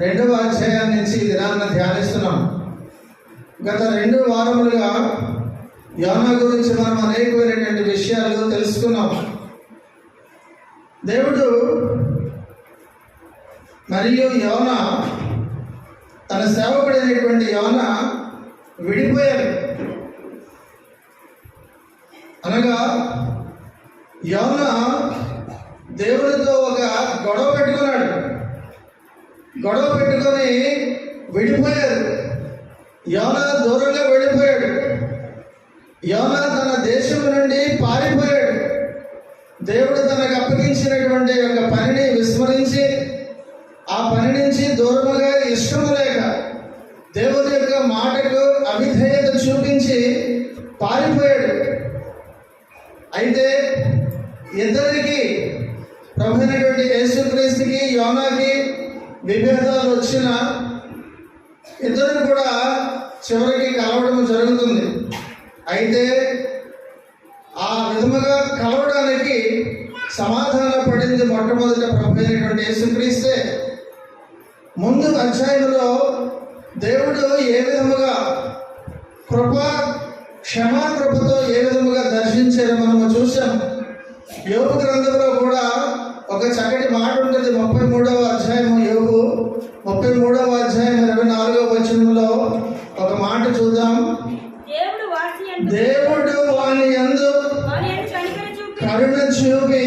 2వ అధ్యాయం నుంచి దినాన్ని ధ్యానిస్తున్నాం. గత 2 వారములుగా యోనా గురించి మనం అనేకమైనటువంటి విషయాలు తెలుసుకున్నాం. దేవుడు మరియు యోనా, తన సేవకుడైనటువంటి యోనా విడిపోయారు. అనగా యోనా దేవుడితో ఒక గొడవ పెట్టుకున్నాడు. గొడవ పెట్టుకొని విడిపోయారు. యోనా దూరంగా వెళ్ళిపోయాడు. యోనా తన దేశం నుండి పారిపోయాడు. దేవుడు తనకు అప్పగించినటువంటి యొక్క పనిని విస్మరించి, ఆ పని నుంచి దూరముగా ఇష్టము లేక దేవుని యొక్క మాటకు అవిధేయత చూపించి పారిపోయాడు. అయితే ఇద్దరికి, ప్రభువైనటువంటి యేసుక్రీస్తుకి యోనాకి విభేదాలు వచ్చిన ఇద్దరు కూడా చివరికి కలవడం జరుగుతుంది. అయితే ఆ విధముగా కలవడానికి సమాధాన పడింది మొట్టమొదట ప్రభువైనటువంటి యేసుక్రీస్తే. ముందు అధ్యాయంలో దేవుడు ఏ విధముగా క్షమాకృపతో ఏ విధముగా దర్శించారో మనము చూసాం. యోబు గ్రంథంలో కూడా ఒక చక్కటి మాట ఉంటుంది. 33వ అధ్యాయము, యోబు 33వ అధ్యాయం 24వ వచనంలో ఒక మాట చూద్దాం. దేవుడు వాని యందు కరుణ చూపి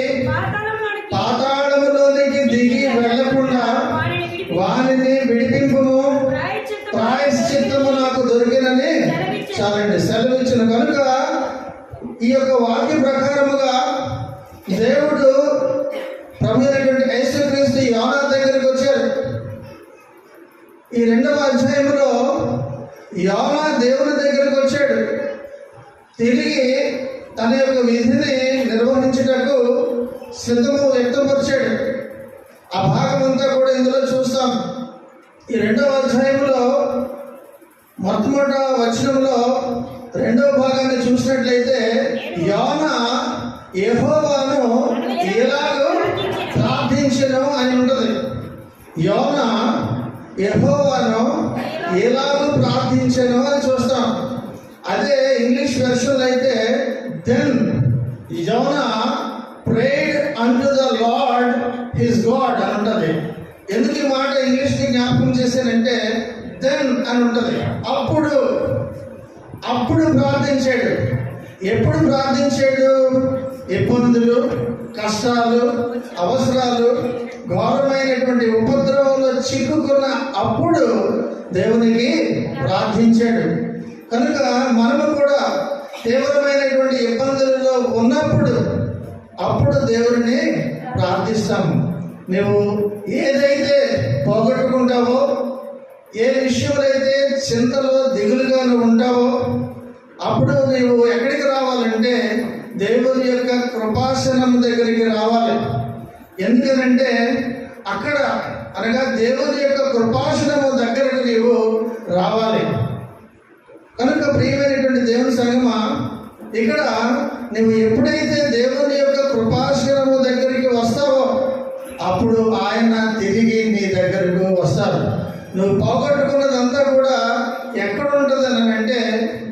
పాతాళములోనికి దిగి వెళ్ళకుండా వానిని విడిపింపుము, ప్రాయశ్చిత్తము నాకు దొరికినని చాలండి సెలవిచ్చిన కనుక ఈ యొక్క వాక్య ప్రకారముగా దేవుడు ప్రభువైనటువంటి యేసుక్రీస్తు యోనా దగ్గరికి వచ్చారు. ఈ 2వ అధ్యాయంలో యోనా దేవుని దగ్గరికి వచ్చాడు. తిరిగి తన యొక్క విధిని నిర్వహించుటకు సిద్ధము వ్యక్తపరిచాడు. ఆ భాగం అంతా కూడా ఇందులో చూస్తాం. ఈ 2వ అధ్యాయంలో మొట్టమొదట వచనంలో 2వ భాగాన్ని చూసినట్లయితే యోనా యెహోవాను ఎలాగో ప్రార్థించెను అని ఉంటుంది. యోనా యెహోవాను ఎలాగో ప్రార్థించెను అని చూస్తాం. అదే ఇంగ్లీష్ వెర్షన్ అయితే then Yona prayed unto the lord his God అని ఉంటుంది. ఎందుకు ఈ మాట ఇంగ్లీష్ ని జ్ఞాపకం చేశానంటే దెన్ అని ఉంటుంది. అప్పుడు ప్రార్థించాడు. ఎప్పుడు ప్రార్థించాడు? ఇబ్బందులు, కష్టాలు, అవసరాలు, ఘోరమైనటువంటి ఉపద్రవంలో చిక్కుకున్న అప్పుడు దేవునికి ప్రార్థించాడు. కనుక మనము కూడా తీవ్రమైనటువంటి ఇబ్బందులలో ఉన్నప్పుడు అప్పుడు దేవుడిని ప్రార్థిస్తాము. నువ్వు ఏదైతే పోగొట్టుకుంటావో, ఏ విషయంలో చింతలో దిగులుగా నువ్వు ఉంటావో అప్పుడు నువ్వు ఎక్కడికి రావాలంటే దేవుని యొక్క కృపాసనం దగ్గరికి రావాలి. ఎందుకనంటే అక్కడ అనగా దేవుని యొక్క కృపాసనము దగ్గరకు నీవు రావాలి. కనుక ప్రియమైనటువంటి దేవుని సంగమా, ఇక్కడ నువ్వు ఎప్పుడైతే దేవుని యొక్క కృపాసనము దగ్గరికి వస్తావో అప్పుడు ఆయన తిరిగి నీ దగ్గరకు వస్తారు. నువ్వు పోగొట్టుకున్నదంతా కూడా ఎక్కడ ఉంటుంది అని అంటే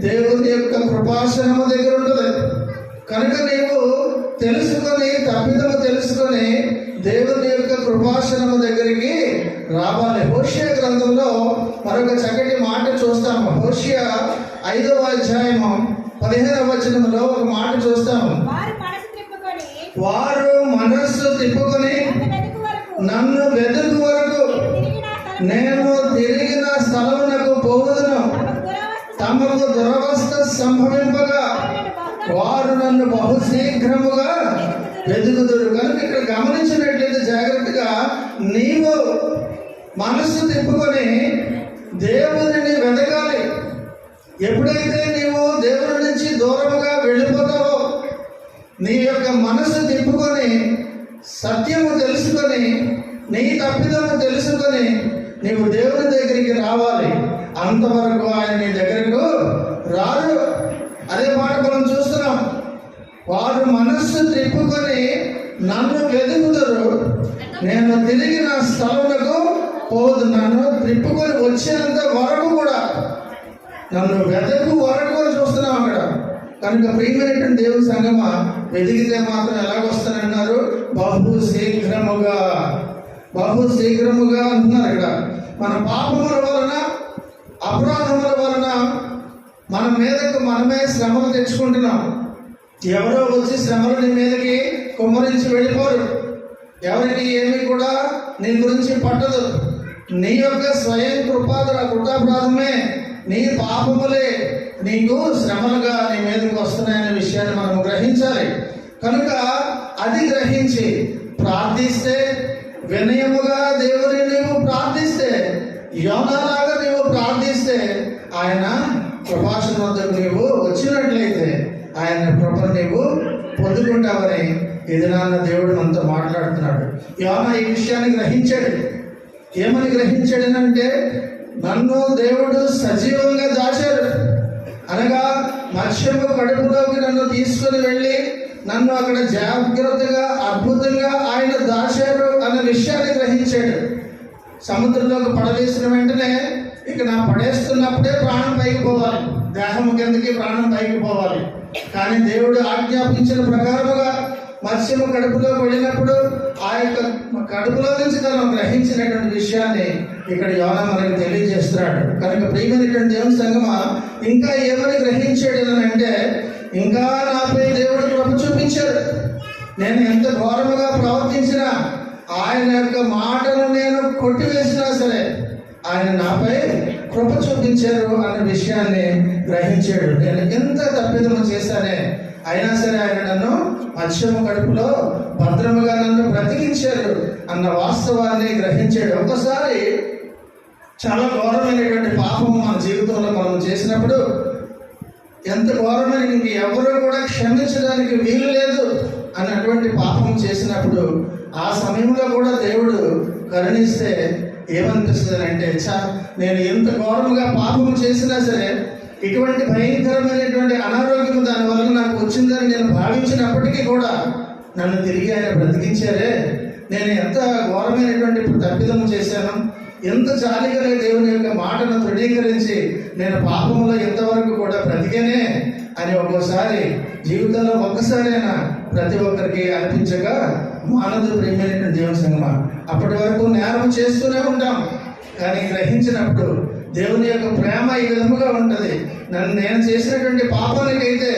దేవుని యొక్క కృపాసనము దగ్గర ఉంటుంది. కనుక నీవు తెలుసుకొని, తప్పిదము తెలుసుకొని దేవుని యొక్క కృపాసనము దగ్గరికి రావాలి. హోషియా గ్రంథంలో మరొక చక్కటి మాట చూస్తాము. హోషియా 5వ అధ్యాయము 15వ వచనంలో ఒక మాట చూస్తాము. వారు మనస్సు తిప్పుకొని నన్ను వెతుకు వరకు నేను తిరిగిన స్థలమునకు పోవుదును. తమకు దురవస్థ సంభవింపగా వారు నన్ను బహు శీఘ్రముగా వెతుకుదురు. కనుక ఇక్కడ గమనించినట్లయితే జాగ్రత్తగా నీవు మనస్సు తిప్పుకొని దేవుడిని వెతకాలి. ఎప్పుడైతే నీవు దేవుడి నుంచి దూరముగా వెళ్ళిపోతావో, నీ యొక్క మనసు తిప్పుకొని సత్యము తెలుసుకొని, నీ తప్పిదము తెలుసుకొని నీవు దేవుని దగ్గరికి రావాలి. అంతవరకు ఆయన నీ దగ్గరకు రారు. అదే మాట మనం చూస్తున్నాం. వారు మనస్సు తిప్పుకొని నన్ను వెతుకుదురు, నేను తిరిగి నా స్థలమునకు పోదును. తిప్పుకొని వచ్చేంత వరకు కూడా నన్ను వెతకు వరకు అని చూస్తున్నాం అక్కడ. కనుక ప్రియమైనటువంటి దేవుని సంగమా, వెతికితే మాత్రం ఎలాగొస్తానన్నారు? బహు శీఘ్రముగా, బహు శీఘ్రముగా అంటున్నారు ఇక్కడ. మన పాపముల వలన, అపరాధముల వలన మన మీదకు మనమే శ్రమలు తెచ్చుకుంటున్నాం. ఎవరో వచ్చి శ్రమలు నీ మీదకి కుమ్మరించి వెళ్ళిపోరు. ఎవరికి ఏమీ కూడా నీ గురించి పట్టదు. నీ యొక్క స్వయం కృతాపరాధమే, నీ పాపములే నీకు శ్రమలుగా నీ మీదకి వస్తున్నాయనే విషయాన్ని మనం గ్రహించాలి. కనుక అది గ్రహించి ప్రార్థిస్తే, వినయముగా దేవుని నీవు ప్రార్థిస్తే, యోనాలాగా నీవు ప్రార్థిస్తే, ఆయన కృపాసనం వద్దకు నీవు వచ్చినట్లయితే ఆయన కృపను నీవు పొందుకుంటావని ఇది నాన్న దేవుడు మనతో మాట్లాడుతున్నాడు. యోనా ఈ విషయాన్ని గ్రహించాడు. ఏమని గ్రహించాడనంటే, నన్ను దేవుడు సజీవంగా దాచాడు, అనగా మత్స్యము కడుపులోకి నన్ను తీసుకుని వెళ్ళి నన్ను అక్కడ జాగ్రత్తగా అద్భుతంగా ఆయన దాచాడు అన్న విషయాన్ని గ్రహించాడు. సముద్రంలోకి పడవేసిన వెంటనే ఇక నా పడేస్తున్నప్పుడే ప్రాణం పైకి పోవాలి, దేహము కిందకి ప్రాణం పైకి పోవాలి. కానీ దేవుడు ఆజ్ఞాపించిన ప్రకారముగా మత్స్యము కడుపులోకి వెళ్ళినప్పుడు ఆ యొక్క కడుపులో నుంచి తను గ్రహించినటువంటి విషయాన్ని ఇక్కడ యోనా మనకి తెలియజేస్తున్నాడు. కనుక ప్రియమైనటువంటి దేవుని సంగమా, ఇంకా ఏమని గ్రహించాడు అని అంటే, ఇంకా నాపై దేవుడు కృప చూపించాడు. నేను ఎంత ఘోరముగా ప్రవర్తించినా, ఆయన యొక్క మాటను నేను కొట్టివేసినా సరే ఆయన నాపై కృప చూపించారు అన్న విషయాన్ని గ్రహించాడు. నేను ఎంత తప్పిదము చేశానే, అయినా సరే ఆయన నన్ను మత్స్యము కడుపులో భద్రముగా నన్ను బ్రతికించారు అన్న వాస్తవాన్ని గ్రహించాడు. ఒకసారి చాలా ఘోరమైనటువంటి పాపము మన జీవితంలో మనం చేసినప్పుడు, ఎంత ఘోరమైన ఇంక ఎవరు కూడా క్షమించడానికి వీలు లేదు అన్నటువంటి పాపం చేసినప్పుడు, ఆ సమయంలో కూడా దేవుడు కరుణిస్తే ఏమనిపిస్తుంది అంటే, నేను ఎంత ఘోరముగా పాపం చేసినా సరే ఇటువంటి భయంకరమైనటువంటి అనారోగ్యం దానివల్ల నాకు వచ్చిందని నేను భావించినప్పటికీ కూడా నన్ను తిరిగి ఆయన బ్రతికించారే. నేను ఎంత ఘోరమైనటువంటి తప్పిదము చేశాను, ఎంత జాలిగా దేవుని యొక్క మాటను తృణీకరించి నేను పాపంలో ఎంతవరకు కూడా బ్రతికేనే అని ఒక్కోసారి జీవితంలో ఒక్కసారైనా ప్రతి ఒక్కరికి అనిపించగా మానదు. ప్రియమైనటువంటి దేవుని సంగమా, అప్పటి వరకు నేరం చేస్తూనే ఉంటాం, కానీ గ్రహించినప్పుడు దేవుని యొక్క ప్రేమ ఈ విధముగా ఉంటుంది. నేను చేసినటువంటి పాపానికైతే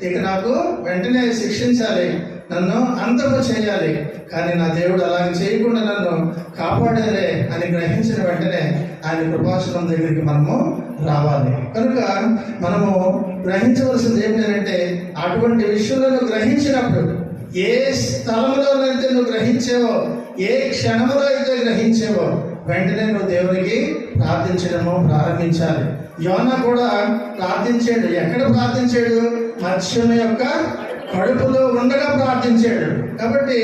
ఇక నాకు వెంటనే శిక్షించాలి, నన్ను అంతము చేయాలి, కానీ నా దేవుడు అలాగే చేయకుండా నన్ను కాపాడారే అని గ్రహించిన వెంటనే ఆయన కృపాసనం దగ్గరికి మనము రావాలి. కనుక మనము గ్రహించవలసింది ఏంటంటే, అటువంటి విషయంలో గ్రహించినప్పుడు, ఏ స్థలంలోనైతే నువ్వు గ్రహించేవో, ఏ క్షణంలో అయితే గ్రహించేవో, వెంటనే నువ్వు దేవునికి ప్రార్థించడము ప్రారంభించాలి. యోనా కూడా ప్రార్థించాడు. ఎక్కడ ప్రార్థించాడు? మత్స్యం యొక్క కడుపులో ఉండగా ప్రార్థించాడు. కాబట్టి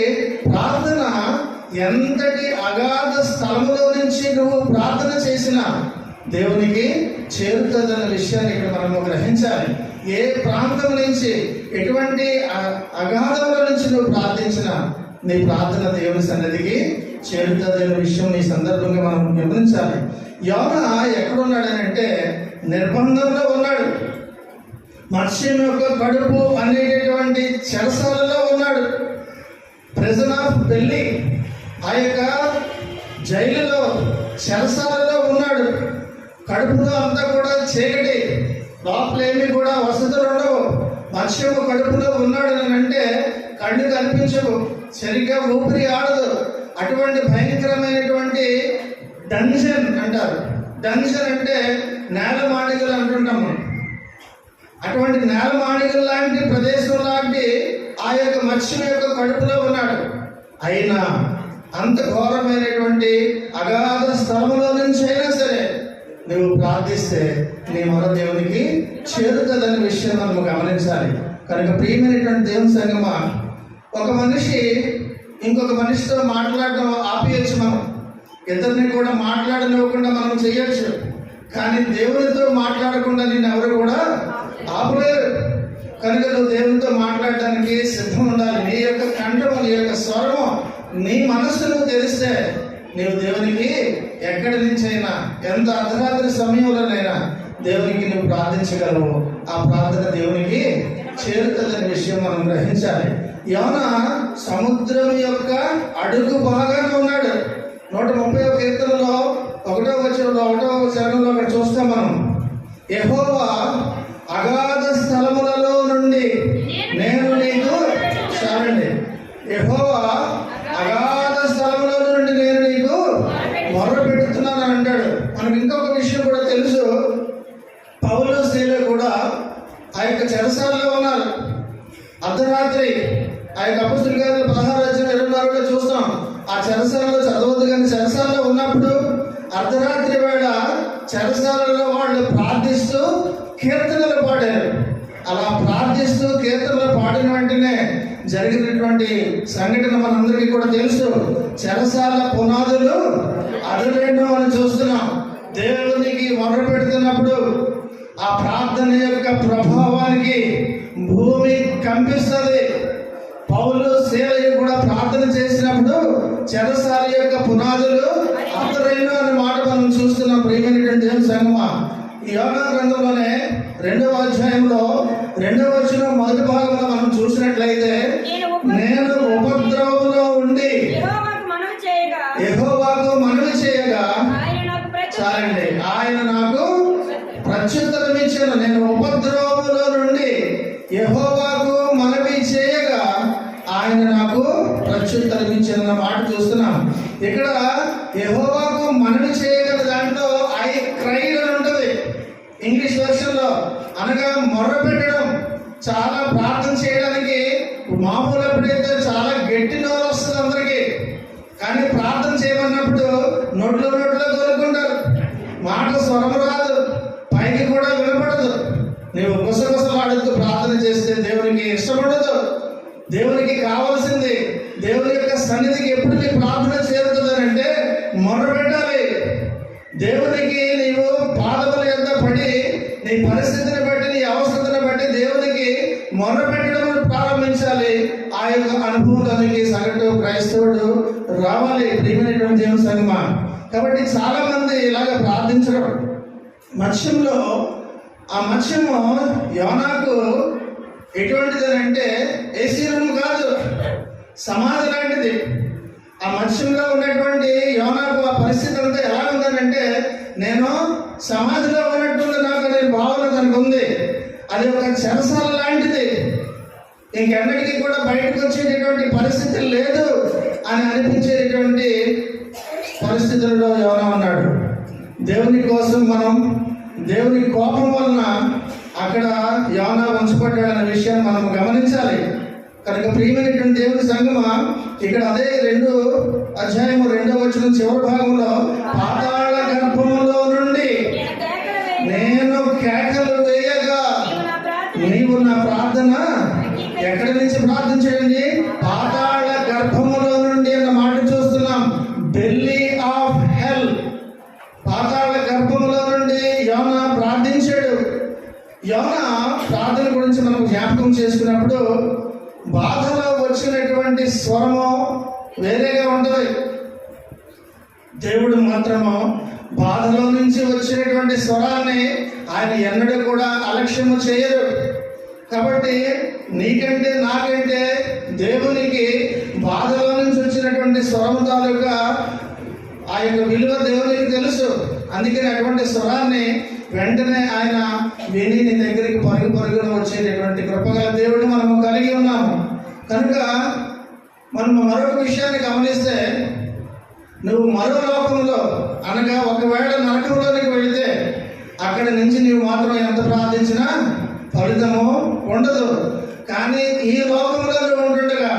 ప్రార్థన ఎంతటి అగాధ స్థలములో నుంచి నువ్వు ప్రార్థన చేసినా దేవునికి చేరుతుందన్న విషయాన్ని ఇక్కడ మనము గ్రహించాలి. ఏ ప్రాంతం నుంచి, ఎటువంటి అగాధంలో నుంచి నువ్వు ప్రార్థించినా నీ ప్రార్థన దేవుని సన్నిధికి చేరుతుందన్న విషయం ఈ సందర్భంగా మనం గమనించాలి. యోనా ఎక్కడున్నాడనంటే నిర్బంధంలో ఉన్నాడు. మత్స్యం యొక్క కడుపు అనేటటువంటి చెరసాలలో ఉన్నాడు. ప్రిజన్ ఆఫ్ బెల్లి, ఆ యొక్క జైలులో చెరసాలలో ఉన్నాడు. కడుపులో అంతా కూడా చీకటి, లోపలేమి కూడా వసతులు ఉండవు. మత్స్యము కడుపులో ఉన్నాడు అని అంటే కళ్ళు కనిపించవు, సరిగ్గా ఊపిరి ఆడదు. అటువంటి భయంకరమైనటువంటి డంజన్ అంటారు. డంజన్ అంటే నేలమాళిగలు అంటుంటాము. అటువంటి నేలమాళిగలు లాంటి ప్రదేశం లాంటి ఆ యొక్క మత్స్యం యొక్క కడుపులో ఉన్నాడు. అయినా అంత ఘోరమైనటువంటి అగాధ స్థలంలో నుంచి అయినా సరే నువ్వు ప్రార్థిస్తే నీ మొర దేవునికి చేరుతుందనే విషయం మనం గమనించాలి. కనుక ప్రియమైనటువంటి దేవుని సంగమా, ఒక మనిషి ఇంకొక మనిషితో మాట్లాడడం ఆపేయచ్చు. మనం ఇద్దరిని కూడా మాట్లాడనివ్వకుండా మనం చేయొచ్చు, కానీ దేవునితో మాట్లాడకుండా నేను ఎవరు కూడా ఆపలేరు. కనుక నువ్వు దేవునితో మాట్లాడటానికి సిద్ధం ఉండాలి. నీ యొక్క కంఠము, నీ యొక్క స్వరము, నీ మనస్సు నువ్వు తెలిస్తే నీవు దేవునికి ఎక్కడి నుంచైనా ఎంత అర్ధరాత్రి సమయంలోనైనా దేవునికి నువ్వు ప్రార్థించగలవు. ఆ ప్రార్థన దేవునికి చేరుతుందనే విషయం మనం గ్రహించాలి. యోనా సముద్రం యొక్క అడుగు భాగాన ఉన్నాడు. 130వ కీర్తనలో 1వ వచనంలో 1వ చరణంలో అక్కడ చూస్తాం మనం. యెహోవా అగాధ స్థలములలో నుండి నేను నీకు చాలండి. యెహోవా అగాధ స్థలముల నుండి నేను నీకు మొర్ర పెడుతున్నాను అని అంటాడు. మనకి ఇంకొక విషయం కూడా తెలుసు. పౌలు స్త్రీలు కూడా ఆ యొక్క చెరసాలలో ఉన్నారు. అర్ధరాత్రి ఆ యొక్క అపొస్తలుల కార్యాలు 16:26 చూస్తాం. ఆ చెరసాలలో చదవద్దు కానీ చెరసాలలో ఉన్నప్పుడు అర్ధరాత్రి వేళ చెరసాలలో వాళ్ళు ప్రార్థిస్తూ కీర్తనలు పాడారు. అలా ప్రార్థిస్తూ కీర్తనలు పాడిన వెంటనే జరిగినటువంటి సంఘటన మనందరికీ కూడా తెలుసు. చెరసాల పునాదులు అదలేను అని చూస్తున్నాం. దేవునికి మొర్ర పెడుతున్నప్పుడు ఆ ప్రార్థన యొక్క ప్రభావానికి భూమి కంపిస్తుంది. పౌలు శీలయ్య కూడా ప్రార్థన చేసినప్పుడు చెరసాల యొక్క పునాదులు అదలేను అనే మాట మనం చూస్తున్నాం. ప్రియమైనటువంటి దేవుని సంగమా, ఈ యోనా గ్రంథంలోనే 2వ అధ్యాయంలో 2వ వచనం మొదటి భాగంలో మనం చూసినట్లయితే, నేను ఉపద్రవంలో ఉండి యెహోవాకు మనవి చేయగా చాలండి, ఆయన నాకు ప్రత్యుత్తరం ఇచ్చాను. నేను ఉపద్రవములో నుండి యెహోవాకు మనవి చేయగా ఆయన నాకు ప్రత్యుత్తరం ఇచ్చాను మాట చూస్తున్నాం. ఇక్కడ యెహోవాకు మనవి చేయగల దాంట్లో ఐ క్రైడ్ అని ఉంటుంది ఇంగ్లీష్ వెర్షన్ లో. అనగా మొర్ర పెట్టడం. చాలా ప్రార్థన చేయడానికి మామూలు ఎప్పుడైతే చాలా గట్టి నోరు వస్తుంది అందరికి, కానీ ప్రార్థన చేయమన్నప్పుడు నోట్లో కోరుకుంటారు. మాట స్వరం రాదు, పైకి కూడా వినపడదు. నీవు గుసగుసలాడుతూ ప్రార్థన చేస్తే దేవునికి ఇష్టపడదు. దేవునికి కావాల్సింది దేవుని యొక్క సన్నిధికి ఎప్పుడు నీ ప్రార్థన చేరుతుంది అంటే మొర్ర పెట్టాలి. దేవునికి నీవు పాదముల యొద్ద పడి నీ పరిస్థితిని బట్టి నీ అవసరతను బట్టి దేవునికి మొర్ర పెట్టడం ప్రారంభించాలి. ఆ యొక్క అనుభవంలోనికి సగటు క్రైస్తవుడు రావాలి. ప్రియమైనటువంటి దేవుని సంగమా, కాబట్టి చాలా మంది ఇలాగ ప్రార్థించడం. మత్స్యంలో ఆ మత్స్యము యోనాకు ఎటువంటిది అంటే ఏసీ రూమ్ కాదు, సమాధి లాంటిది. ఆ మత్స్యంలో ఉన్నటువంటి యోనాకు ఆ పరిస్థితి అంతా ఎలా ఉందనంటే, నేను సమాధిలో ఉన్నట్టుంది నాకు అనే భావన తనకు ఉంది. అది ఒక చెరసాల లాంటిది, ఇంకెన్నటికీ కూడా బయటకు వచ్చేటటువంటి పరిస్థితి లేదు అని అనిపించేటటువంటి పరిస్థితుల్లో యోనా ఉన్నాడు. దేవుని కోసం మనం దేవుని కోపం వలన అక్కడ యోనా ఉంచబడ్డాడనే విషయాన్ని మనం గమనించాలి. కనుక ప్రియమైనటువంటి దేవుని సంగమా, ఇక్కడ అదే 2వ అధ్యాయం 2వ వచనం చివరి భాగంలో, పాతాళ గర్భములో నుండి నేను కేకలు వేయగా నీవు నా ప్రార్థన ఎక్కడి నుంచి ప్రార్థించండి? పాతాళ గర్భములో నుండి అన్న మాట చూస్తున్నాం. బెల్లీ ఆఫ్ హెల్, పాతాళ గర్భములో నుండి యోనా ప్రార్థించాడు. యోనా ప్రార్థన గురించి మనం జ్ఞాపకం చేసుకున్నప్పుడు బాధలో వచ్చినటువంటి స్వరము వేరేగా ఉంటుంది. దేవుడు మాత్రము బాధలో నుంచి వచ్చినటువంటి స్వరాన్ని ఆయన ఎన్నడూ కూడా అలక్ష్యము చేయరు. కాబట్టి నీకంటే నాకంటే దేవునికి బాధలో నుంచి వచ్చినటువంటి స్వరం తాలూకా ఆ యొక్క విలువ దేవునికి తెలుసు. అందుకని అటువంటి స్వరాన్ని వెంటనే ఆయన విని నీ దగ్గరికి పరుగున వచ్చేటటువంటి కృపగల దేవుడు మనము కలిగి ఉన్నాము. కనుక మనము మరొక విషయాన్ని గమనిస్తే, నువ్వు మరో లోకంలో అనగా ఒకవేళ నరకంలోనికి వెళితే అక్కడి నుంచి నీవు మాత్రం ఎంత ప్రార్థించినా ఫలితము ఉండదు. కానీ ఈ లోకంలో నువ్వు ఉంటుండగా,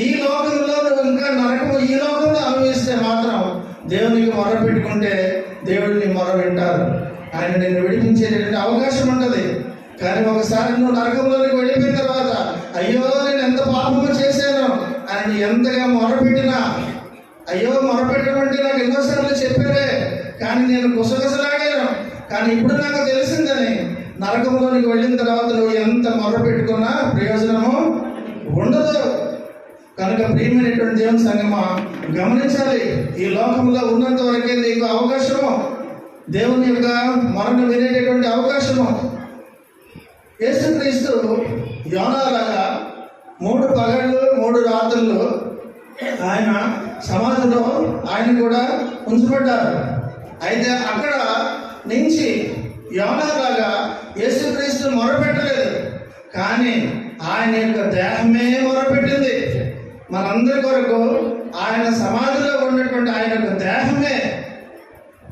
ఈ లోకంలో నువ్వు ఇంకా నరకము ఈ లోకంలో అనుభవిస్తే మాత్రం దేవునికి మొర్ర పెట్టుకుంటే దేవుడు నీ మొర్ర వింటారు. ఆయన నిన్ను విడిపించేటటువంటి అవకాశం ఉంటుంది. కానీ ఒకసారి నువ్వు నరకంలోనికి వెళ్ళిపోయిన తర్వాత, అయ్యో నేను ఎంత పాపము చేశాను అని ఎంతగా మొరపెట్టినా, అయ్యో మొరపెట్టడం అంటే నాకు ఎన్నోసార్లు చెప్పారే కానీ నేను గుసగుసలాడాను, కానీ ఇప్పుడు నాకు తెలిసిందని నరకంలోనికి వెళ్ళిన తర్వాత నువ్వు ఎంత మొర్ర పెట్టుకున్నా ప్రయోజనము ఉండదు. కనుక ప్రియమైనటువంటి దేవుని సంగమా గమనించాలి, ఈ లోకంలో ఉన్నంత వరకే నీకు అవకాశము, దేవుని యొక్క మరణం వినేటటువంటి అవకాశము. యేసుక్రీస్తు యోనాలాగా 3 పగళ్ళు 3 రాత్రులు ఆయన సమాధిలో ఆయన కూడా ఉంచబడ్డారు. అయితే అక్కడ నుంచి యోనాలాగా యేసుక్రీస్తు మొరపెట్టలేదు, కానీ ఆయన యొక్క దేహమే మొరపెట్టింది. మనందరి కొరకు ఆయన సమాధిలో ఉన్నటువంటి ఆయన యొక్క దేహమే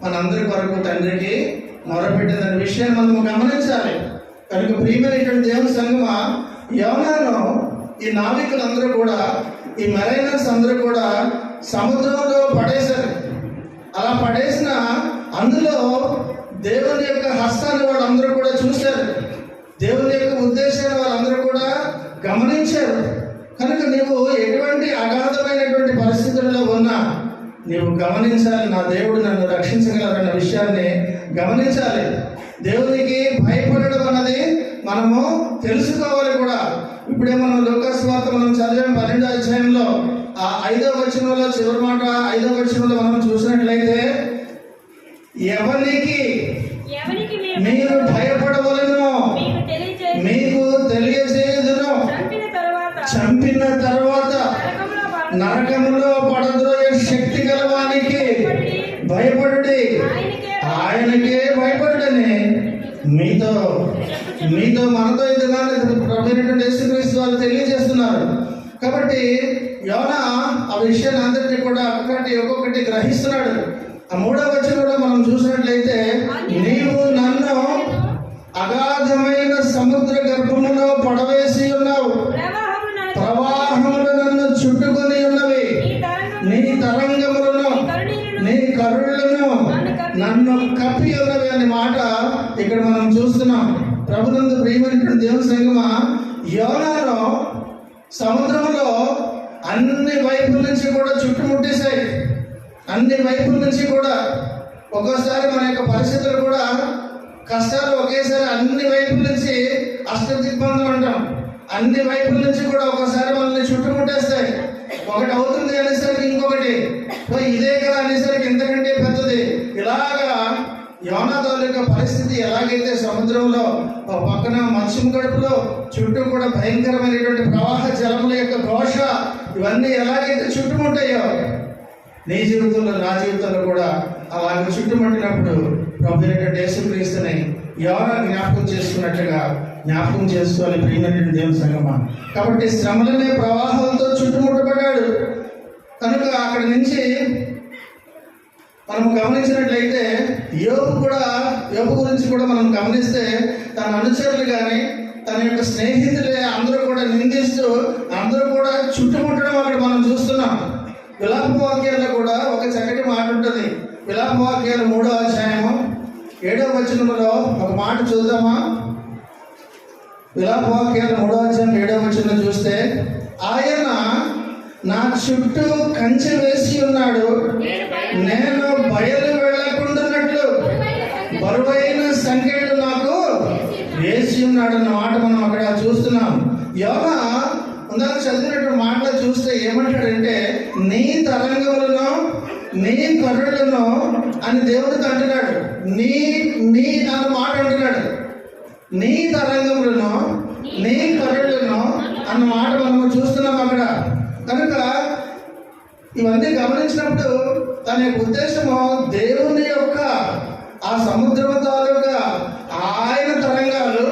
మనందరి కొరకు తండ్రికి మొరపెట్టిందనే విషయాన్ని మనం గమనించాలి. కనుక ప్రియమైనటువంటి దేవుని సంగమా, యోనాను ఈ నావికులందరూ కూడా, ఈ మెరైనర్స్ అందరూ కూడా సముద్రంలో పడేశారు. అలా పడేసిన అందులో దేవుని యొక్క హస్తాన్ని వాళ్ళందరూ కూడా చూశారు, దేవుని యొక్క ఉద్దేశాన్ని వాళ్ళందరూ కూడా గమనించారు. కనుక నీవు ఎటువంటి అగాధమైనటువంటి పరిస్థితుల్లో ఉన్నా నీవు గమనించాలి, నా దేవుడు నన్ను రక్షించగలరన్న విషయాన్ని గమనించాలి. దేవునికి భయపడడం అన్నది మనము తెలుసుకోవాలి కూడా. ఇప్పుడే మనం లూకాసు వార్త మనం చదివాం 12వ అధ్యాయంలో 5వ వచనంలో చివరి మాట 5వ వచనంలో మనం చూసినట్లయితే, ఎవరికి మీరు భయపడవలెను మీకు తెలియజేయుదును, చంపిన తర్వాత నరకములో పడద్రోయే శక్తి గలవానికి భయపడుడి, ఆయనకే భయపడుడని మీతో మనతో ఈ దినాన్ని ప్రభువైనటువంటి యేసుక్రీస్తు వారు తెలియజేస్తున్నారు. కాబట్టి యోనా ఆ విషయాన్ని అందరినీ కూడా ఒక్కొక్కటి గ్రహిస్తున్నాడు. ఆ 3వ వచనంలో మనం చూసినట్లయితే, నీవు నన్ను అగాధమైన సముద్ర గర్భములో పడవేసి ఉన్నావు, ప్రవాహములు నన్ను చుట్టుకొని ఉన్నవి, నీ తరంగములను నీ కరుళ్ళను నన్ను కప్పి ఉన్నవి అనే మాట ఇక్కడ మనం చూస్తున్నాం. ప్రభునందు ప్రియమైనటువంటి దేవుని సంగమా, యోనాను సముద్రంలో అన్ని వైపుల నుంచి కూడా చుట్టుముట్టేశాయి. అన్ని వైపుల నుంచి కూడా ఒక్కోసారి మన యొక్క పరిస్థితులు కూడా కష్టాలు ఒకేసారి అన్ని వైపుల నుంచి అష్టదిగ్బంధం అంటాం. అన్ని వైపుల నుంచి కూడా ఒక్కోసారి మనల్ని చుట్టుముట్టేస్తాయి. ఒకటి అవుతుంది అనేసరికి ఇంకొకటి, ఇదే కదా అనేసరికి ఇంతకంటే పెద్దది. ఇలాగా యోనా తాలూకా పరిస్థితి ఎలాగైతే సముద్రంలో పక్కన మత్స్యం గడుపులో చుట్టూ కూడా భయంకరమైనటువంటి ప్రవాహ జలముల యొక్క ఘోష ఇవన్నీ ఎలాగైతే చుట్టుముట్టాయో, నీ జీవితంలో నా జీవితంలో కూడా అలాగే చుట్టుముట్టినప్పుడు ప్రభువైనటువంటి యేసుక్రీస్తుని యోనా జ్ఞాపకం చేసుకున్నట్లుగా జ్ఞాపకం చేసుకోవాలి ప్రియమైనటువంటి దేవుని సంగమా. కాబట్టి శ్రమలనే ప్రవాహాలతో చుట్టుముట్టబడ్డాడు. కనుక అక్కడి నుంచి మనం గమనించినట్లయితే యోబు గురించి కూడా మనం గమనిస్తే, తన అనుచరులు కానీ తన యొక్క స్నేహితులే అందరూ కూడా నిందిస్తూ అందరూ కూడా చుట్టుముట్టడం అక్కడ మనం చూస్తున్నాం. విలాప వాక్యాల్లో కూడా ఒక చక్కటి మాట ఉంటుంది. విలాప వాక్యాలు 3వ అధ్యాయము 7వ వచనంలో ఒక మాట చూద్దామా? విలాప వాక్యాలు 3వ అధ్యాయం 7వ వచనం చూస్తే, ఆయన నా చుట్టూ కంచె వేసి ఉన్నాడు, నేను బయలు వెళ్ళకుండాన్నట్లు బరువైన సంఖ్యలు నాకు వేసి ఉన్నాడు అన్న మాట మనం అక్కడ చూస్తున్నాం. యోనా ఇందాక చదివినటువంటి మాటలు చూస్తే ఏమంటాడంటే, నీ తరంగములను నీ కర్రలను అని దేవుడితో అంటున్నాడు. నీ అన్న మాట అంటున్నాడు. నీ తరంగములను నీ కర్రలను అన్న మాట మనం చూస్తున్నాం అక్కడ. కనుక ఇవన్నీ గమనించినప్పుడు తన యొక్క ఉద్దేశము దేవుని యొక్క ఆ సముద్రం తాలూకా ఆయన తరంగాలు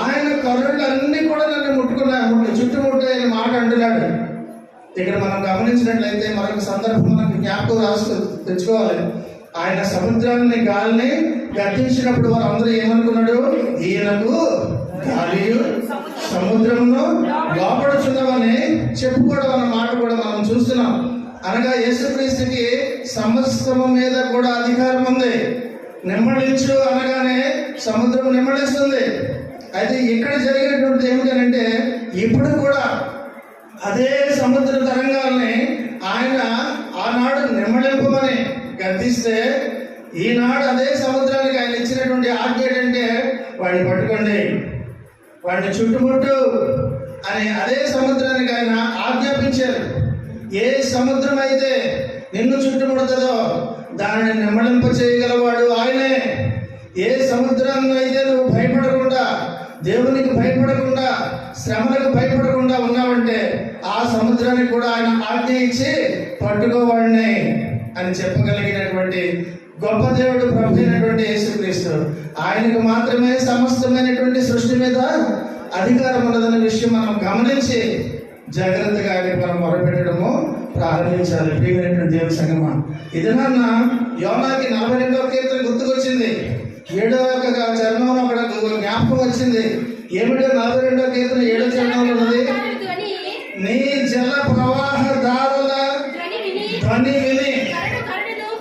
ఆయన కర్రలు అన్నీ కూడా నన్ను చుట్టుముట్టాయని మాట అంటున్నాడు. ఇక్కడ మనం గమనించినట్లయితే మరొక సందర్భం మనకు జ్ఞాపకం తెచ్చుకోవాలి. ఆయన సముద్రాన్ని గాలిని గర్తించినప్పుడు వారందరూ ఏమనుకున్నాడు, ఈయనకు గాలియు సముద్రమును లోపడుచున్నవని చెప్పుకోవడం అన్న మాట కూడా మనం చూస్తున్నాం. అనగా యేసుక్రీస్తుకి సమస్తము మీద కూడా అధికారం ఉంది. నిమ్మడించు అనగానే సముద్రం నిమ్మడిస్తుంది. అయితే ఇక్కడ జరిగినటువంటి ఏమిటంటే, ఇప్పుడు కూడా అదే సముద్ర తరంగాల్ని ఆయన ఆనాడు నిమ్మడింపమని గర్తిస్తే, ఈనాడు అదే సముద్రానికి ఆయన ఇచ్చినటువంటి ఆజ్ఞ ఏంటంటే, వాడిని పట్టుకోండి, వాడిని చుట్టుముట్టు అని అదే సముద్రానికి ఆయన ఆజ్ఞాపించారు. ఏ సముద్రం అయితే నిన్ను చుట్టుముడుతుందో దానిని నిమ్మళింప చేయగలవాడు ఆయనే. ఏ సముద్రాన్ని అయితే నువ్వు భయపడకుండా, దేవునికి భయపడకుండా, శ్రమలకు భయపడకుండా ఉన్నావంటే ఆ సముద్రానికి కూడా ఆయన ఆజ్ఞ ఇచ్చి పట్టుకోవాడిని అని చెప్పగలిగినటువంటి గొప్ప దేవుడు ప్రభు అయినటువంటి యేసుక్రీస్తు. ఆయనకు మాత్రమే సమస్తమైనటువంటి సృష్టి మీద అధికారం ఉన్నదన్న విషయం మనం గమనించి జాగ్రత్తగా ఆయనకు మనం మొరపెట్టడము ప్రారంభించాలి. ప్రియమైనటువంటి దేవుని సంగమా, ఇది నాన్న యోనాకి 42వ కీర్తన గుర్తుకొచ్చింది. 7వ చరణంలో అక్కడ జ్ఞాపకం వచ్చింది. ఏమిటో 42వ కీర్తన 7వ చరణంలో ఉన్నది, నీ జల ప్రవాహ దారుల ధ్వని విని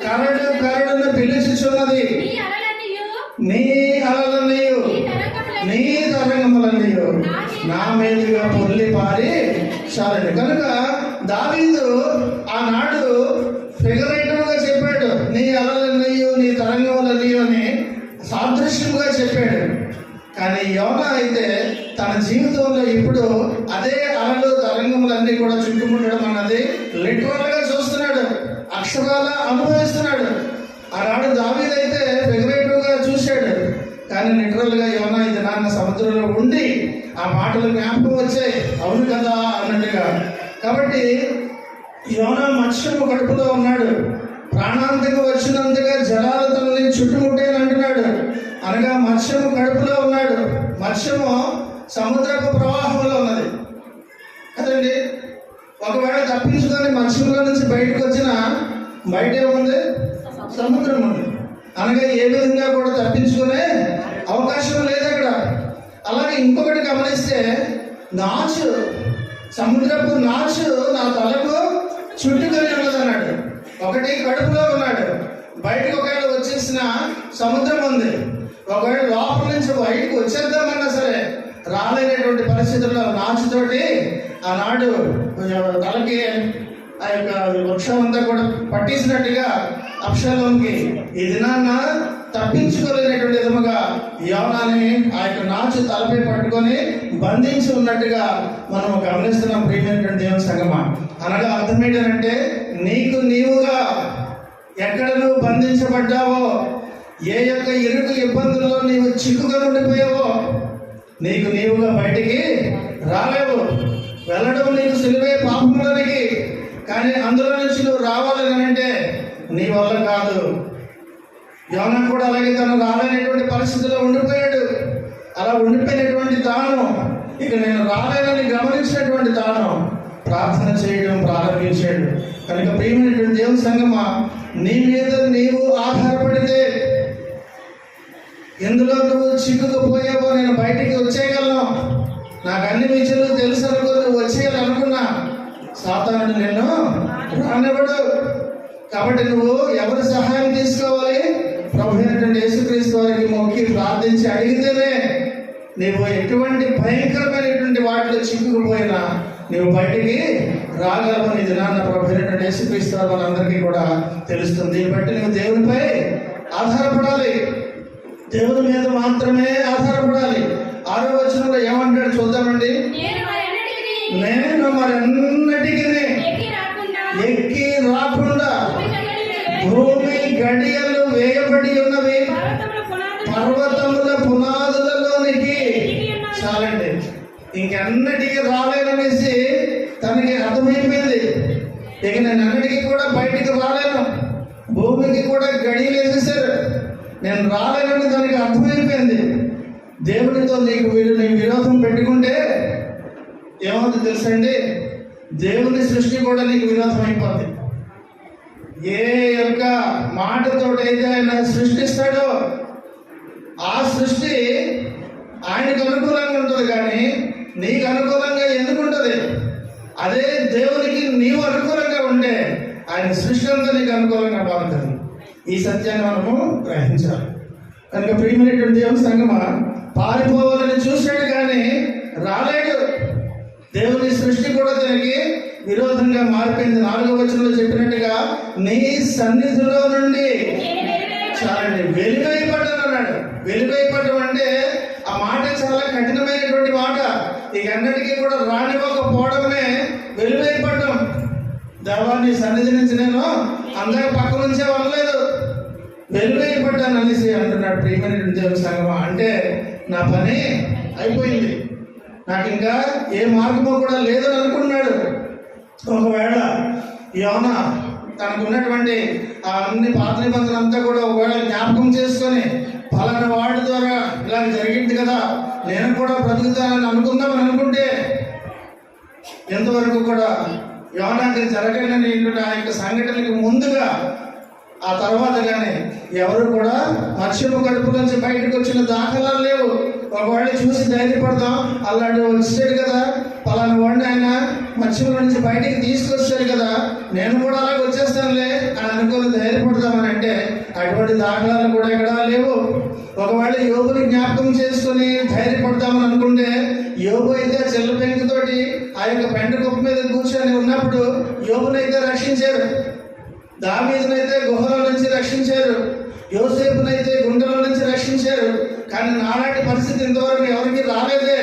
కరడు కరడును పిలుచుచున్నది, నీ అలలన్నీయు నీ తరంగములన్నీయు నా మీదుగా పొర్లి పారి చాలండి. కనుక దావీదు ఆనాడు ఫిగరేటివ్గా చెప్పాడు, నీ అలలన్నీయు నీ తరంగములన్నీయు అని సాదృశ్యంగా చెప్పాడు. కానీ యోనా అయితే తన జీవితంలో ఇప్పుడు అదే అలలు తరంగములన్నీ కూడా చుట్టుముట్టడం అన్నది లిటరల్ గా చూస్తున్నాడు, అక్షరాల అనుభవిస్తున్నాడు. ఆనాడు దావీదు అయితే ఫిగరేటివ్ గా చూశాడు, కానీ లిటరల్ గా యోనా ఇది నాన్న సముద్రంలో ఉండి ఆ మాటలు జ్ఞాపకం వచ్చాయి, అవును కదా అన్నట్టుగా. కాబట్టి యోనా మత్స్యము కడుపులో ఉన్నాడు, ప్రాణాంతకు వచ్చినంతగా జలాలు తనని చుట్టుముట్టేని అంటున్నాడు. అనగా మత్స్యము కడుపులో ఉన్నాడు. మత్స్యము సముద్రపు ప్రవాహంలో ఉన్నది కదండి. ఒకవేళ తప్పించుకొని మత్స్యంలో నుంచి బయటకు వచ్చిన బయట ఏముంది? సముద్రం ఉంది. అనగా ఏ విధంగా కూడా తప్పించుకునే అవకాశం లేదు అక్కడ. అలాగే ఇంకొకటి గమనిస్తే, నాచు, సముద్రపు నాచు నా తలకు చుట్టుకొని ఉన్నది అన్నాడు. ఒకటి కడుపులో ఉన్నాడు, బయటకు ఒకవేళ వచ్చేసిన సముద్రం ఉంది. ఒకవేళ లోపల నుంచి బయటకు వచ్చేద్దామన్నా సరే రాలేనటువంటి పరిస్థితుల్లో నాచుతోటి ఆనాడు తలకి ఆ యొక్క వృక్షం అంతా కూడా పట్టేసినట్టుగా అబ్షాలోంకి ఈ దినాన్న తప్పించుకోలేనటువంటి విధముగా యోనాని ఆ యొక్క నాచు తలపై పట్టుకొని బంధించి ఉన్నట్టుగా మనం గమనిస్తున్నాం. ప్రియమైనటువంటి దేవుని సంగమా, అనగా అర్థం ఏంటంటే, నీకు నీవుగా ఎక్కడ నువ్వు బంధించబడ్డావో, ఏ యొక్క ఇరుకు ఇబ్బందుల్లో నీవు చిక్కుకొని ఉండిపోయావో, నీకు నీవుగా బయటికి రాలేవు. వెళ్ళడం నీకు సులువే పాపంలోనికి, కానీ అందులో నుంచి నువ్వు రావాలని అంటే నీ వల్ల కాదు. యోనా కూడా అలాగే తను రాలేనటువంటి పరిస్థితిలో ఉండిపోయాడు. అలా ఉండిపోయినటువంటి తాను ఇక నేను రాలేనని గమనించినటువంటి తాను ప్రార్థన చేయడం ప్రారంభించాడు. కనుక ప్రియమైనటువంటి దేవుని సంగమా, నీ మీద నీవు ఆధారపడితే, ఎందులో నువ్వు చిక్కుకుపోయావో నేను బయటికి వచ్చేయగలను, నాకు అన్ని విషయాలు తెలుసు అనుకో, నువ్వు వచ్చేయాలనుకున్నా సాతానుడు నిన్ను రానివ్వడు. కాబట్టి నువ్వు ఎవరి సహాయం తీసుకోవాలి? ప్రభు అయినటువంటి యేసుక్రీస్తు వారికి మొక్కి ప్రార్థించి అడిగితేనే నీవు ఎటువంటి భయంకరమైనటువంటి వాటిలో చిక్కుకుపోయినా నువ్వు బయటికి రాగలవని ఇది నాన్న ప్రభు అయినటువంటి యేసుక్రీస్తు వారు మనందరికీ కూడా తెలుస్తుంది. దీన్ని బట్టి నువ్వు దేవునిపై ఆధారపడాలి, దేవుని మీద మాత్రమే ఆధారపడాలి. 6వ వచనంలో ఏమంటాడు చూద్దామండి. నేను మరి అన్నిటికీ ఎక్కి రాకుండా భూమి గడియలు వేయబడి ఉన్నవి, పర్వతముల పునాదులలోనికి. చాలండి, ఇంకెన్నటికీ రాలేననేసి తనకి అర్థమైపోయింది. ఇక నేను అన్నిటికీ కూడా బయటికి రాలేను, భూమికి కూడా గడియలు వేసేసారు, నేను రాలేనని దానికి అర్థమైపోయింది. దేవునితో నీకు విరోధం పెట్టుకుంటే ఏమవుతుంది తెలుసండి? దేవుని సృష్టి కూడా నీకు విరోధం అయిపోతుంది. ఏ యొక్క మాటతోటైతే ఆయన సృష్టిస్తాడో ఆ సృష్టి ఆయనకు అనుకూలంగా ఉంటుంది, కానీ నీకు అనుకూలంగా ఎందుకు ఉంటుంది? అదే దేవునికి నీవు అనుకూలంగా ఉంటే ఆయన సృష్టి అంతా నీకు అనుకూలంగా మారుతుంది. ఈ సత్యాన్ని మనము గ్రహించాలి. కనుక ప్రియమైనటువంటి దేవుని సంగమా, పారిపోవాలని చూశాడు కానీ రాలేడు. దేవుని సృష్టి కూడా తనకి విరోధంగా మారిపోయింది. 4వ వచనంలో చెప్పినట్టుగా నీ సన్నిధిలో నుండి చాలండి వెలువైపడ్డాను అన్నాడు. వెలువైపడ్డం అంటే ఆ మాట చాలా కఠినమైనటువంటి మాట. ఇక అన్నిటికీ కూడా రానివ్వకపోవడమే వెలువైపడ్డం. దేవాన్ని సన్నిధి నుంచి నేను అందరి పక్క నుంచే వదలలేదు, వెలువైపడ్డాను అనేసి అంటున్నాడు ప్రియమైన దేవుని సంగమా. అంటే నా పని అయిపోయింది, నాకు ఇంకా ఏ మార్గమో కూడా లేదని అనుకున్నాడు. ఒకవేళ యోనా తనకు ఉన్నటువంటి ఆ అన్ని పాత నిబంధనలు అంతా కూడా ఒకవేళ జ్ఞాపకం చేసుకొని పలానా వాడి ద్వారా ఇలా జరిగింది కదా, నేను కూడా బ్రతుకుతానని అనుకుందామని అనుకుంటే ఎంతవరకు కూడా యోనాకి జరగని ఆ యొక్క సంఘటనకి ముందుగా ఆ తర్వాత కానీ ఎవరు కూడా మత్స్యపు కడుపు నుంచి బయటకు వచ్చిన దాఖలాలు లేవు. ఒకవేళ చూసి ధైర్యపడతాం, అలాంటి వచ్చాడు కదా, పలానా వాడిని ఆయన మత్స్యపు నుంచి బయటికి తీసుకొచ్చాడు కదా, నేను కూడా అలాగే వచ్చేస్తానులే అని అనుకుని ధైర్యపడతామని అంటే అటువంటి దాఖలాలు కూడా ఎక్కడా లేవు. ఒకవేళ యోబుని జ్ఞాపకం చేసుకొని ధైర్యపడతామని అనుకుంటే, యోబు అయితే చెల్ల పెంకుతోటి ఆ యొక్క పెంట కుప్ప మీద కూర్చొని ఉన్నప్పుడు యోబునైతే రక్షించారు, దావీదునైతే గుహలో నుంచి రక్షించారు, యోసేపునైతే గుండెలో నుంచి రక్షించారు. కానీ నాలాంటి పరిస్థితి ఇంతవరకు ఎవరికి రాలేదే.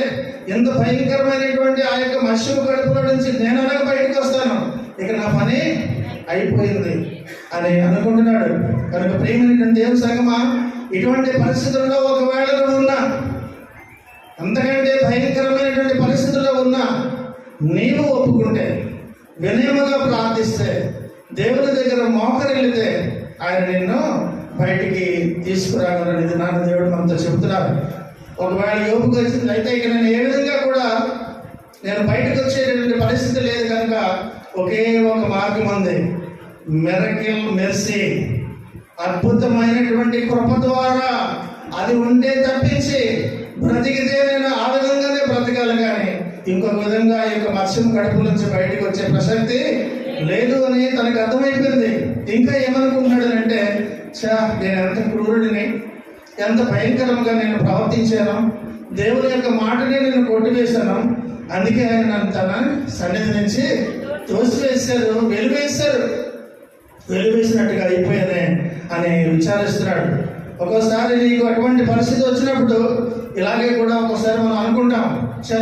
ఎంత భయంకరమైనటువంటి ఆ యొక్క మత్స్యపు కడుపులో నుంచి నేను అలాగే బయటకు వస్తాను, ఇక నా పని అయిపోయింది అని అనుకుంటున్నాడు. కనుక ప్రియమైనటువంటి దేవుని సంగమా, ఇటువంటి పరిస్థితుల్లో ఒకవేళ నువ్వు ఉన్నా, అంతకంటే భయంకరమైనటువంటి పరిస్థితుల్లో ఉన్నా, నీవు ఒప్పుకుంటే, వినయముగా ప్రార్థిస్తే, దేవుని దగ్గర మోకరిల్లితే ఆయన నిన్ను బయటికి తీసుకురాగలనేది నాన్న దేవుడు మనతో చెబుతున్నారు. ఒకవేళ యోబుకు వచ్చింది అయితే ఇక నేను ఏ విధంగా కూడా నేను బయటకు వచ్చేటటువంటి పరిస్థితి లేదు కనుక ఒకే ఒక మార్గం ఉంది, మిరకిల్ మెర్సీ, అద్భుతమైనటువంటి కృప ద్వారా అది ఉంటే తప్పించి బ్రతికితే నేను ఆ విధంగానే బ్రతకాలి, కానీ ఇంకొక విధంగా ఈ యొక్క మత్స్యం కడుపు నుంచి బయటకు వచ్చే ప్రసక్తి లేదు అని తనకు అర్థమైపోయింది. ఇంకా ఏమనుకుంటున్నాడు అంటే, నేను ఎంత క్రూరుడిని, ఎంత భయంకరంగా నేను ప్రవర్తించాను, దేవుని యొక్క మాటని నేను కొట్టివేశాను, అందుకే ఆయన నన్ను తన సన్నిధి నుంచి తోసివేశారు, వెలివేసినట్టుగా అయిపోయానే అని విచారిస్తున్నాడు. ఒక్కోసారి నీకు అటువంటి పరిస్థితి వచ్చినప్పుడు ఇలాగే కూడా ఒక్కోసారి మనం అనుకుంటాం,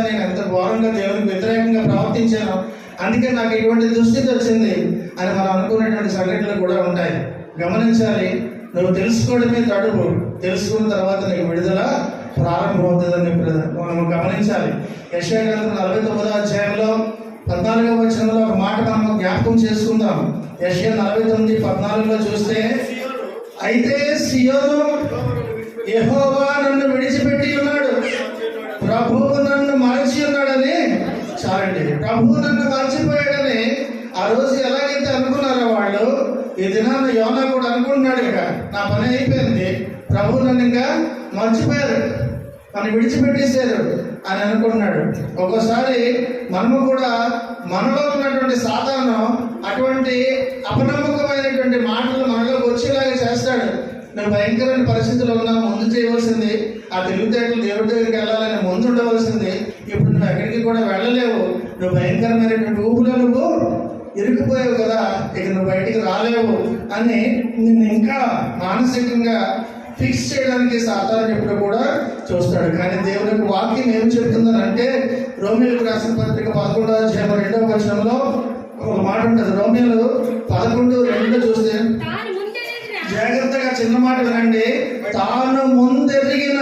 నేను ఎంత ఘోరంగా దేవునికి వ్యతిరేకంగా ప్రవర్తించాను, అందుకే నాకు ఇటువంటి దుస్థితి వచ్చింది అని మనం అనుకునేటువంటి సంఘటనలు కూడా ఉంటాయి. గమనించాలి, నువ్వు తెలుసుకోవడమే తడుపు, తెలుసుకున్న తర్వాత నీకు విడుదల ప్రారంభమవుతుందని మనం గమనించాలి. యెషయా గ్రంథం 49వ అధ్యాయంలో 14వ వచనంలో ఒక మాట మనం జ్ఞాపకం చేసుకుందాం. యెషయా 49:14లో చూస్తే, అయితే సియోను యెహోవా నన్ను విడిచిపెట్టి ఉన్నాడు, ప్రభువు నన్ను మరచి ఉన్నాడని, చాలండి, ప్రభువు నన్ను మర్చిపోయాడని ఆ రోజు ఎలాగైతే అనుకున్నారో వాళ్ళు, ఈ దినాన్న యోనా కూడా అనుకుంటున్నాడు, ఇక నా పని అయిపోయింది, ప్రభువు నన్ను ఇంకా మర్చిపోయారు, నన్ను విడిచిపెట్టేశారు అని అనుకుంటున్నాడు. ఒక్కోసారి మనము కూడా మనలో ఉన్నటువంటి సాతాను అటువంటి అపనమ్మకమైనటువంటి మాటలు మనలోకి వచ్చేలాగా చేస్తాడు. నువ్వు భయంకరమైన పరిస్థితుల్లో ఉన్నావు, ముందు చేయవలసింది ఆ తెలివితేటలు దేవుడి దగ్గరికి వెళ్ళాలని ముందు ఉండవలసింది, ఇప్పుడు నువ్వు ఎక్కడికి కూడా వెళ్ళలేవు, నువ్వు భయంకరమైనటువంటి ఊపులో నువ్వు ఇరుక్కుపోయావు కదా, ఇక నువ్వు బయటికి రాలేవు అని నిన్ను ఇంకా మానసికంగా ఫిక్స్ చేయడానికి సాతాను ఎప్పుడు కూడా చూస్తాడు. కానీ దేవుని యొక్క వాక్యం ఏం చెప్తుందనంటే, రోమీయులకు రాసిన పత్రిక 11వ అధ్యాయం 2వ వచనంలో ఒక మాట ఉంటుంది. రోమీయులు 11:2 చూస్తే జాగ్రత్తగా చిన్న మాట వినండి, తాను ముందెరిగిన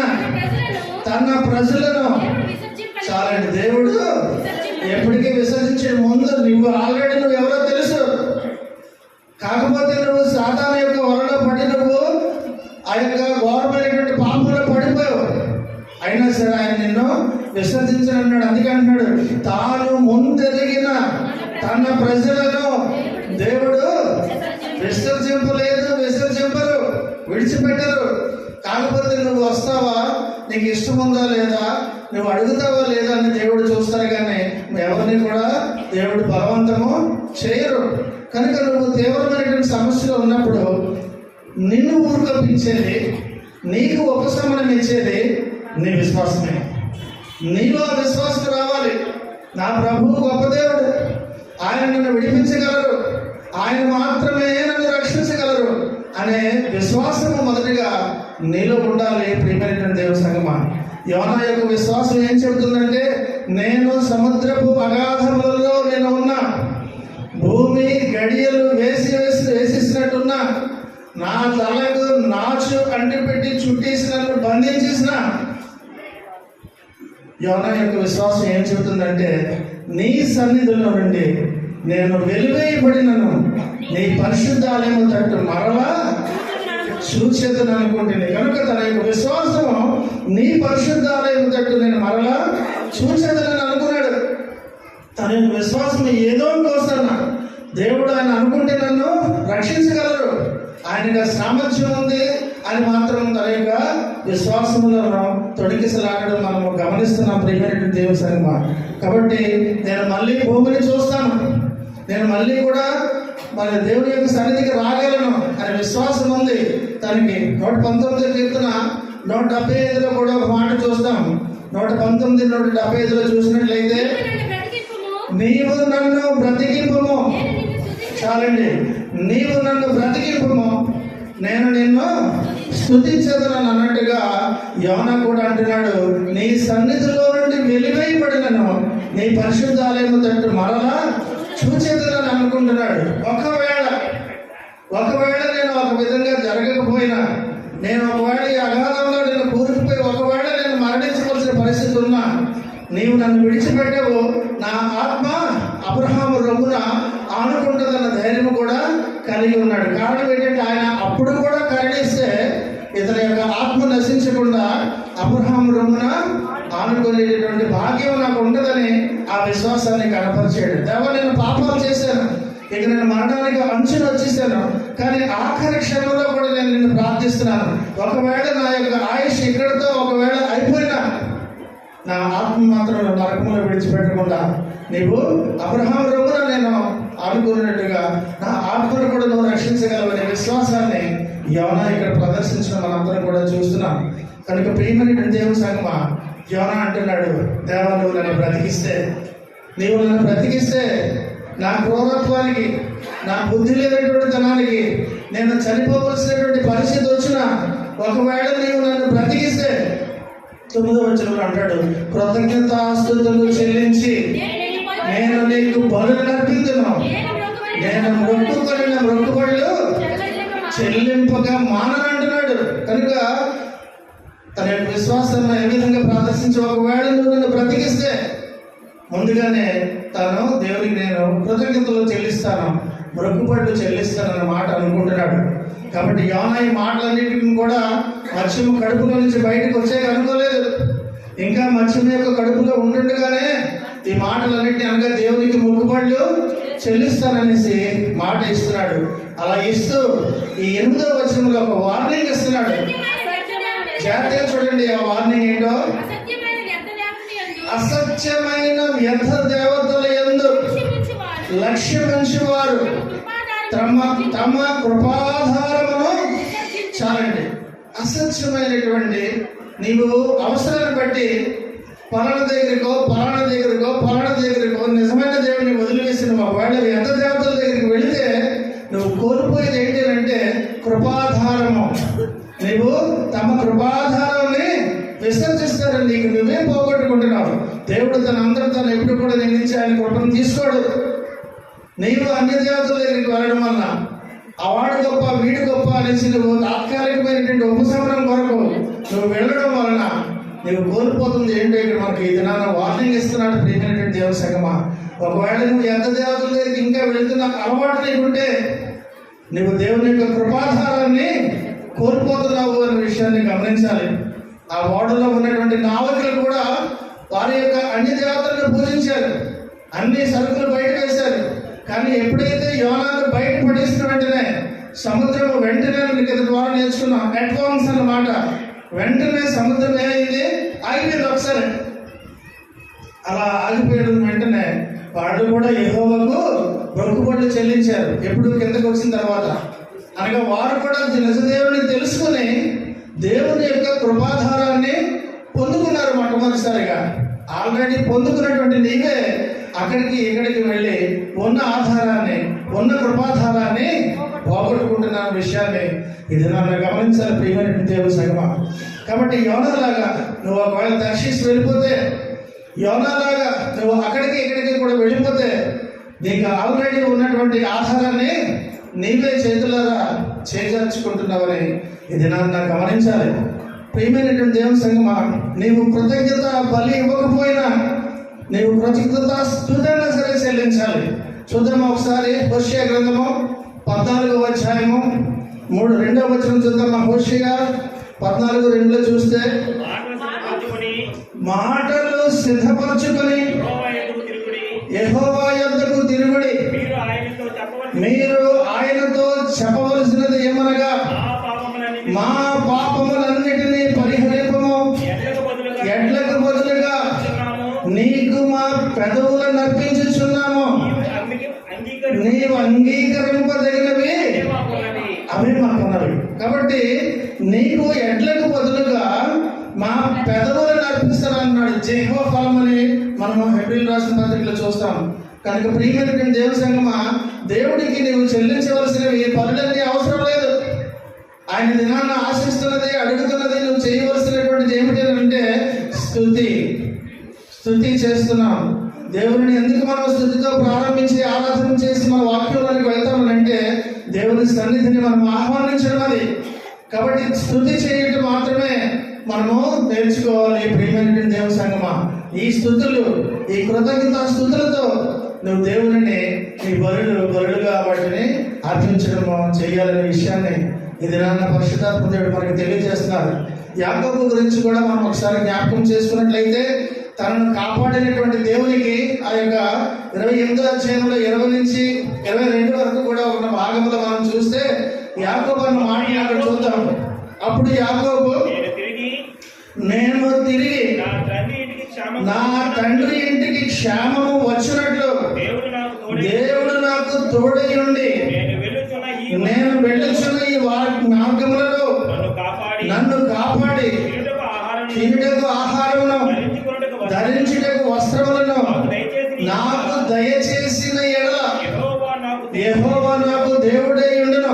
తన ప్రజలను, చాలండి, దేవుడు ఎప్పటికీ విసర్జించే ముందు నువ్వు ఆల్రెడీ నువ్వు ఎవరో తెలుసు, కాకపోతే నువ్వు సాతాను యొక్క వలలో పడి నువ్వు ఆ యొక్క ఘోరమైనటువంటి పాపంలో పడిపోయావు, అయినా సరే ఆయన నిన్ను విసర్జించనన్నాడు. అందుకే అంటున్నాడు, తాను ముందెరిగిన తన ప్రజలను దేవుడు విసర్జింపరు, విడిచిపెట్టరు. కాకపోతే నువ్వు వస్తావా, నీకు ఇష్టం ఉందా లేదా, నువ్వు అడుగుతావా లేదా అని దేవుడు చూస్తారు, కానీ ఎవరిని కూడా దేవుడు బలవంతము చేయరు. కనుక నువ్వు తీవ్రమైనటువంటి సమస్యలో ఉన్నప్పుడు నిన్ను ఊరుకొప్పించేది, నీకు ఉపశమనం ఇచ్చేది నీ విశ్వాసమే. నీలో ఆ విశ్వాసం రావాలి, నా ప్రభువు గొప్ప దేవుడు, ఆయన నన్ను విడిపించగలరు, ఆయన మాత్రమే నన్ను రక్షించగలరు అనే విశ్వాసము మొదటిగా నీలో ఉండాలి. ప్రియమైనటువంటి దేవుని సంగమా, యోనా యొక్క విశ్వాసం ఏం చెబుతుందంటే, నేను సముద్రపు అగాధములలో నేను ఉన్నా, భూమి గడియలు వేసేసినట్టున్నా, నా తలకు నాచు అంటిపెట్టి చుట్టేసినట్టు బంధించేసిన. యోనా యొక్క విశ్వాసం ఏం చెబుతుందంటే, నీ సన్నిధిలో నుండి నేను వెలివేయబడినను, నీ పరిశుద్ధాలయము తట్టు మరలా చూచేదని అనుకుంటుంది. కనుక తన యొక్క విశ్వాసం నీ పరిశుద్ధాలయం తట్టు నేను మరలా చూచేదని అనుకున్నాడు. తన యొక్క విశ్వాసం ఏదో కోసం దేవుడు ఆయన అనుకుంటే నన్ను రక్షించగలరు, ఆయనకు సామర్థ్యం ఉంది అని మాత్రం తన యొక్క విశ్వాసములను తొడిగిసలాడడం మనము గమనిస్తున్నాం ప్రియమైనటువంటి దేవుని సంగమా. కాబట్టి నేను మళ్ళీ భూమిని చూస్తాను, నేను మళ్ళీ కూడా మన దేవుని యొక్క సన్నిధికి రాగలను అనే విశ్వాసం ఉంది తనకి. 119 కీర్తన 175లో కూడా ఒక మాట చూస్తాం. 119, 175లో చూసినట్లయితే, నీవు నన్ను బ్రతికింపుము, చాలండి, నీవు నన్ను బ్రతికింపుము, నేను నిన్ను స్తుతించదనని అన్నట్టుగా యోనా కూడా అంటున్నాడు, నీ సన్నిధిలో నుండి వెలివేయబడినను, నీ పరిశుద్ధాలయము తట్టు మరలా చూచేదనని అనుకుంటున్నాడు. ఒకవేళ నేను ఒక విధంగా జరగకపోయినా, నేను ఒకవేళ ఈ అగాధంలో నేను కూరుకుపోయి ఒకవేళ నేను మరణించవలసిన పరిస్థితి ఉన్నా, నీవు నన్ను విడిచిపెట్టవు, నా ఆత్మ అబ్రహాము రొమ్మున ఆనుకుంటుందన్న ధైర్యం కూడా కలిగి ఉన్నాడు. కారణం ఏంటంటే, ఆయన అప్పుడు కూడా కరుణిస్తే ఇతని యొక్క ఆత్మ నశించకుండా అబ్రహాము రొమ్మున ఆనుకునేటటువంటి భాగ్యం నాకు ఉండదని ఆ విశ్వాసాన్ని కనపరిచాడు. దేవా, నేను పాపాలు చేశాను, ఇక నేను మరణానికి అంచును వచ్చేసాను, కానీ ఆఖరి క్షణంలో కూడా నేను నిన్ను ప్రార్థిస్తున్నాను, ఒకవేళ నా యొక్క ఆయుష్ ఇక్కడితో ఒకవేళ అయిపోయినా నా ఆత్మ మాత్రం నరకంలో విడిచిపెట్టకుండా నీవు అబ్రహాం రొమ్మున నేను ఆడుకున్నట్టుగా నా ఆత్మను కూడా నువ్వు రక్షించగలవనే విశ్వాసాన్ని యోనా ఇక్కడ ప్రదర్శించడం మనందరం కూడా చూస్తున్నాం. కనుక ప్రియమైన దేవుని సంగమా, యోనా అంటున్నాడు, దేవా, నువ్వు నన్ను బ్రతికిస్తే నా క్రూరత్వానికి, నా బుద్ధి లేనటువంటి తనానికి నేను చనిపోవలసినటువంటి పరిస్థితి వచ్చినా, ఒకవేళ నీవు నన్ను బ్రతికిస్తే, 9వ వచనంలో అంటాడు, కృతజ్ఞతాస్తుతులు చెల్లించి నేను నీకు బలులు అర్పించును, నేను మొక్కుకొనిన మొక్కుబడులు చెల్లింపగా మాననంటున్నాడు. కనుక తన యొక్క విశ్వాసాన్ని ఏ విధంగా ప్రదర్శించి, ఒకవేళ నువ్వు నన్ను బ్రతికిస్తే ముందుగానే తను దేవునికి నేను కృతజ్ఞతలు చెల్లిస్తాను, మొక్కుబడులు చెల్లిస్తానన్న మాట అనుకుంటున్నాడు. కాబట్టి యోనా ఈ మాటలన్నింటిని కూడా మత్స్యము కడుపులో నుంచి బయటకు వచ్చాక అనుకోలేదు. ఇంకా మత్స్యం యొక్క కడుపులో ఉంటుండగానే ఈ మాటలన్నింటినీ అనగా దేవునికి మొక్కుబడులు చెల్లిస్తాననేసి మాట ఇస్తున్నాడు. అలా ఇస్తూ ఈ 8వ వచనంలో ఒక వార్నింగ్ ఇస్తున్నాడు. జాగ్రత్తగా చూడండి, ఆ వార్నింగ్ ఏంటో, అసత్యమైన వ్యర్థ దేవతల యందు లక్ష్యమించు వారు తమ కృపాధారమును, చాలండి, అసత్యమైనటువంటి నీవు అవసరాన్ని బట్టి పలానా దగ్గరికో నిజమైన దేవుడిని వదిలివేసిన ఒకవేళ వ్యర్థ దేవతల దగ్గరికి వెళితే నువ్వు కోల్పోయేది ఏంటి అంటే కృపాధారము. నీవు తమ కృపాధారాన్ని విసర్జిస్తారని నీకు నువ్వే పోగొట్టుకుంటున్నావు. దేవుడు తను ఎప్పుడు కూడా నిందించి ఆయన కృపను తీసుకోడు. నీవు అన్య దేవతల దగ్గరికి వెళ్ళడం వల్ల ఆ వాడు గొప్ప వీడు గొప్ప అనేసి నువ్వు తాత్కాలికమైనటువంటి ఉపశమనం కొరకు నువ్వు వెళ్ళడం వలన నువ్వు కోల్పోతుంది ఏంటో ఇక్కడ మనకి ఈ దినాన వార్నింగ్ ఇస్తున్నాడు ప్రియమైనటువంటి దేవుని సంగమా. ఒకవేళ నువ్వు ఎంత దేవతల దగ్గరికి ఇంకా వెళుతున్న అలవాటు నీకుంటే నువ్వు దేవుని యొక్క కృపాధారాన్ని కోల్పోతున్నావు అనే విషయాన్ని గమనించాలి. ఆ ఓడలో ఉన్నటువంటి నావికులు కూడా వారి యొక్క అన్య దేవతలను పూజించారు, అన్ని సరుకులు బయట వేశారు. కానీ ఎప్పుడైతే యోనాను బయట పడేసిన వెంటనే సముద్రం వెంటనే కింద ద్వారా నేర్చుకున్నాం అడ్వాన్స్ అన్నమాట. వెంటనే సముద్రం ఏమైంది, ఆగిపోయింది ఒకసారి. అలా ఆగిపోయిన వెంటనే వాళ్ళు కూడా యెహోవాకు మొక్కుబడులు చెల్లించారు. ఎప్పుడు కిందకు వచ్చిన తర్వాత అనగా వారు కూడా నిజదేవుని తెలుసుకుని దేవుని యొక్క కృపాధారాన్ని పొందుకున్నారు. మొట్టమొదటిసారిగా ఆల్రెడీ పొందుకున్నటువంటి నీవే ఇక్కడికి వెళ్ళి ఉన్న ఆధారాన్ని, ఉన్న కృపాధారాన్ని పోగొట్టుకుంటున్న విషయాన్ని ఇది నన్ను గమనించాలి ప్రియమైన దేవుని సంగమా. కాబట్టి యోనాలాగా నువ్వు ఒకవేళ దర్శించి వెళ్ళిపోతే యోనాలాగా నువ్వు అక్కడికి ఇక్కడికి కూడా వెళ్ళిపోతే నీకు ఆల్రెడీ ఉన్నటువంటి ఆహారాన్ని నీవే చేతులారా చేజార్చుకుంటున్నావని ఇది నన్ను గమనించాలి. ప్రియమైనటువంటి దేవుని సంగమా, నీవు కృతజ్ఞత బలి ఇవ్వకపోయినా నీవు కృతజ్ఞత స్తుతిని సరే చెల్లించాలి. చూద్దాం ఒకసారి హోషేయ గ్రంథము 14వ అధ్యాయము 2వ వచనం చూద్దాం. హోషేయ 14:2 చూస్తే, మాటలు సిద్ధపరచుకొని యెహోవా యొద్దకు తిరుగుడి, మీరు ఆయనతో చెప్పవలసినది ఏమనగా, మా పాపములన్నిటినీ పరిహరింపము, ఎడ్లకు బదులుగా నీకు మా పెదవులను అర్పించుచున్నాము, నీవు అంగీకరింపదగినవి అవి మాకున్నవి. కాబట్టి నీకు ఎడ్లకు బదులుగా మా పెదవులను అర్పిస్తానన్నాడు. జెహోవా ఫలం అని మనం హెబ్రీయులకు రాసిన పత్రికలో చూస్తాం. కనుక ప్రియమైనటువంటి దేవుని సంగమా, దేవుడికి నీవు చెల్లించవలసినవి పనులన్నీ అవసరం లేదు. ఆయన దినాన్ని ఆశిస్తున్నది, అడుగుతున్నది నువ్వు చేయవలసినటువంటిది ఏమిటంటే స్తుతి చేస్తున్నాం. దేవుని ఎందుకు మనం స్తుతితో ప్రారంభించి ఆరాధన చేసి మన వాక్యంలోనికి వెళ్తామనంటే దేవుని సన్నిధిని మనం ఆహ్వానించడం అది. కాబట్టి స్తుతి చేయటం మాత్రమే మనము నేర్చుకోవాలి. ప్రియమైనటువంటి దేవుని సంగమా, ఈ స్తుతులు, ఈ కృతజ్ఞత స్తుతులతో నువ్వు దేవుని నీ బలుడుగా వాటిని అర్పించడం చేయాలనే విషయాన్ని ఇది నాన్న పరిశుద్ధాత్మ దేవుడు మనకి తెలియజేస్తున్నారు. యాకోబు గురించి కూడా మనం ఒకసారి జ్ఞాపకం చేసుకున్నట్లయితే, తనను కాపాడినటువంటి దేవునికి ఆ యొక్క 28వ అధ్యాయంలో 20 నుంచి 22 వరకు కూడా ఉన్న భాగంలో మనం చూస్తే యాకోబు అన్న మాటని అక్కడ చూద్దాం. అప్పుడు యాకోబు, నేను తిరిగి నా తండ్రి ఇంటికి క్షేమము వచ్చినట్లు దేవుడు నాకు తోడై ఉండి నేను వెళ్ళుచున్న ఈ మార్గములలో నన్ను కాపాడి తినుటకు ఆహారమును ధరించుటకు వస్త్రములను నాకు దయచేసిన ఎడల యెహోవా నాకు దేవుడై ఉండును.